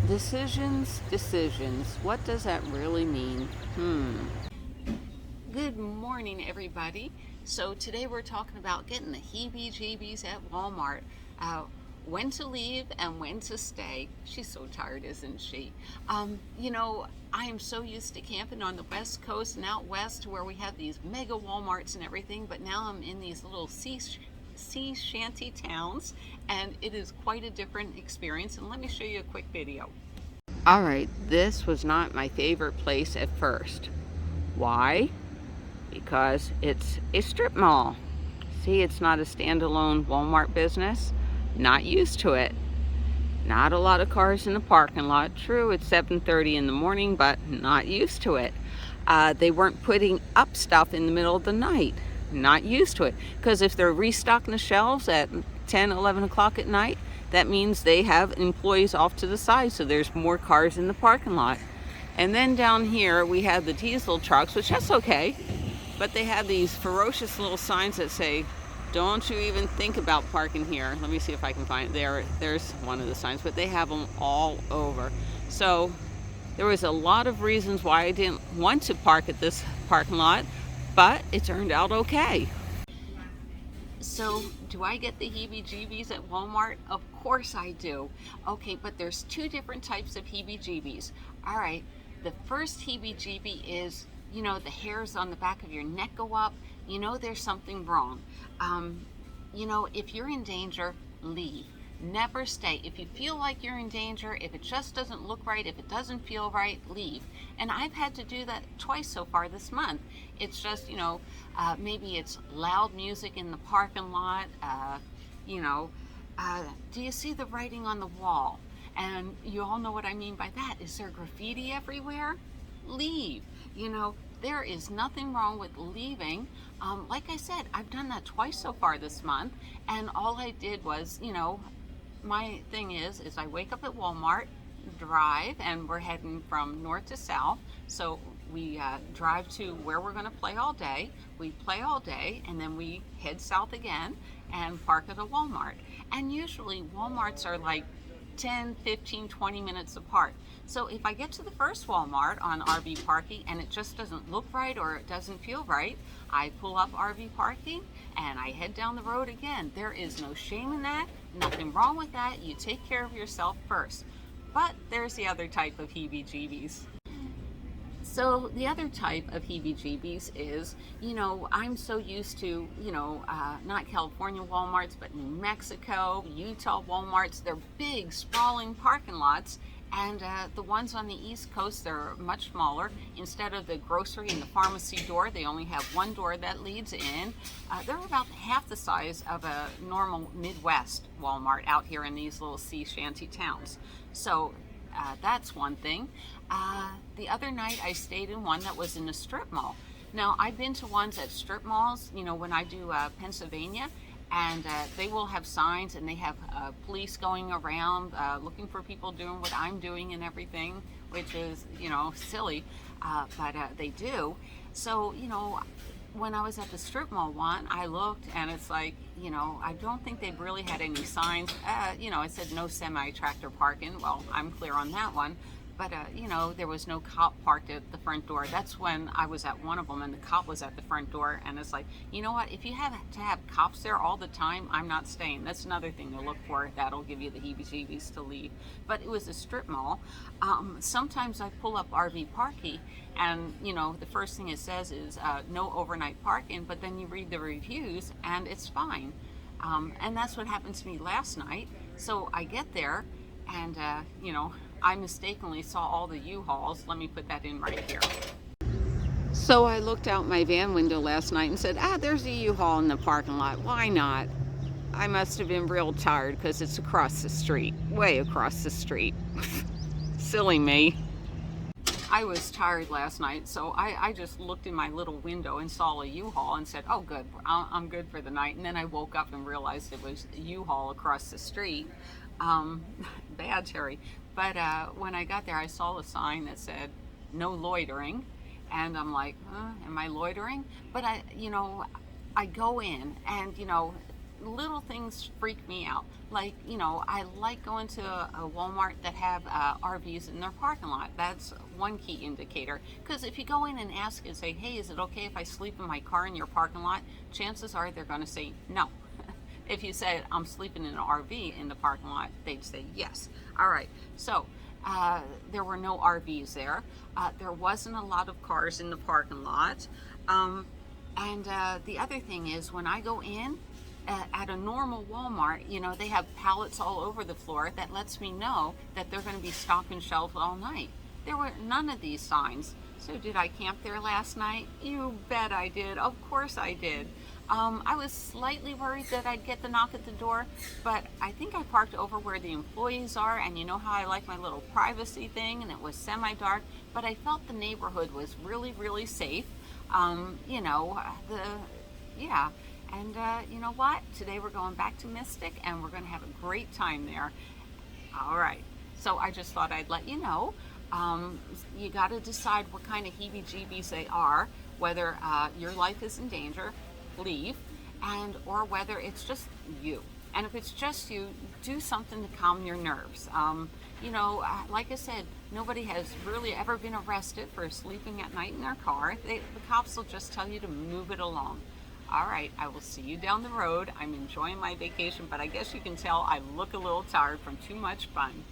Decisions. What does that really mean? Good morning, everybody. So today we're talking about getting the heebie-jeebies at Walmart. When to leave and when to stay. She's so tired, isn't she? I am so used to camping on the West Coast and out west where we have these mega Walmarts and everything, but now I'm in these little sea shanty towns, and it is quite a different experience. And let me show you a quick video. All right, this was not my favorite place at first. Why? Because it's a strip mall. See, it's not a standalone Walmart business. Not used to it. Not a lot of cars in the parking lot. True, it's 7:30 in the morning, but not used to it. They weren't putting up stuff in the middle of the night. Not used to it. Because if they're restocking the shelves at 10, 11 o'clock at night, that means they have employees off to the side, so there's more cars in the parking lot. And then down here, we have the diesel trucks, which that's okay. But they have these ferocious little signs that say, don't you even think about parking here. Let me see if I can find it. There's one of the signs, but they have them all over. So there was a lot of reasons why I didn't want to park at this parking lot, but it turned out okay. So do I get the heebie-jeebies at Walmart? Of course I do. Okay, but there's two different types of heebie-jeebies. All right, the first heebie-jeebie is, the hairs on the back of your neck go up. There's something wrong. If you're in danger, leave. Never stay. If you feel like you're in danger, if it just doesn't look right, if it doesn't feel right, leave. And I've had to do that twice so far this month. It's just, maybe it's loud music in the parking lot. Do you see the writing on the wall? And you all know what I mean by that. Is there graffiti everywhere? Leave. There is nothing wrong with leaving. Like I said, I've done that twice so far this month, and all I did was, my thing is I wake up at Walmart, drive, and we're heading from north to south. So we drive to where we're going to play all day. We play all day, and then we head south again and park at a Walmart. And usually Walmarts are like 10, 15, 20 minutes apart. So if I get to the first Walmart on RV parking and it just doesn't look right or it doesn't feel right, I pull up RV parking and I head down the road again. There is no shame in that, nothing wrong with that. You take care of yourself first. But there's the other type of heebie-jeebies. So the other type of heebie-jeebies is, I'm so used to, not California Walmarts, but New Mexico, Utah Walmarts. They're big, sprawling parking lots. And the ones on the East Coast, they're much smaller. Instead of the grocery and the pharmacy door, they only have one door that leads in. They're about half the size of a normal Midwest Walmart out here in these little sea shanty towns. So that's one thing. The other night I stayed in one that was in a strip mall. Now, I've been to ones at strip malls, when I do Pennsylvania, and they will have signs and they have police going around looking for people doing what I'm doing and everything, which is, silly, but they do. So, when I was at the strip mall one, I looked and it's like, I don't think they've really had any signs. It said no semi-tractor parking. Well, I'm clear on that one. But, there was no cop parked at the front door. That's when I was at one of them and the cop was at the front door. And it's like, you know what? If you have to have cops there all the time, I'm not staying. That's another thing to look for. That'll give you the heebie-jeebies to leave. But it was a strip mall. Sometimes I pull up RV parking and, the first thing it says is no overnight parking. But then you read the reviews and it's fine. And that's what happened to me last night. So I get there and, I mistakenly saw all the U-Hauls. Let me put that in right here. So I looked out my van window last night and said, there's a U-Haul in the parking lot. Why not? I must have been real tired because it's across the street, way across the street. Silly me. I was tired last night, so I just looked in my little window and saw a U-Haul and said, oh, good, I'm good for the night. And then I woke up and realized it was a U-Haul across the street. Bad, Terry. But when I got there, I saw a sign that said, no loitering. And I'm like, am I loitering? But I go in and, little things freak me out. Like, I like going to a Walmart that have RVs in their parking lot. That's one key indicator. Because if you go in and ask and say, hey, is it okay if I sleep in my car in your parking lot? Chances are they're going to say no. If you said, I'm sleeping in an RV in the parking lot, they'd say yes. All right, so there were no RVs there. There wasn't a lot of cars in the parking lot. And the other thing is, when I go in at a normal Walmart, they have pallets all over the floor. That lets me know that they're going to be stocking shelves all night. There were none of these signs. So did I camp there last night? You bet I did. Of course I did. I was slightly worried that I'd get the knock at the door, but I think I parked over where the employees are, and you know how I like my little privacy thing, and it was semi-dark, but I felt the neighborhood was really, really safe. Yeah. And you know what? Today we're going back to Mystic, and we're going to have a great time there. All right. So I just thought I'd let you know. You got to decide what kind of heebie-jeebies they are, whether your life is in danger, leave, and or whether it's just you. And if it's just you, do something to calm your nerves. Like I said, nobody has really ever been arrested for sleeping at night in their car. The cops will just tell you to move it along. All right, I will see you down the road. I'm enjoying my vacation, but I guess you can tell I look a little tired from too much fun.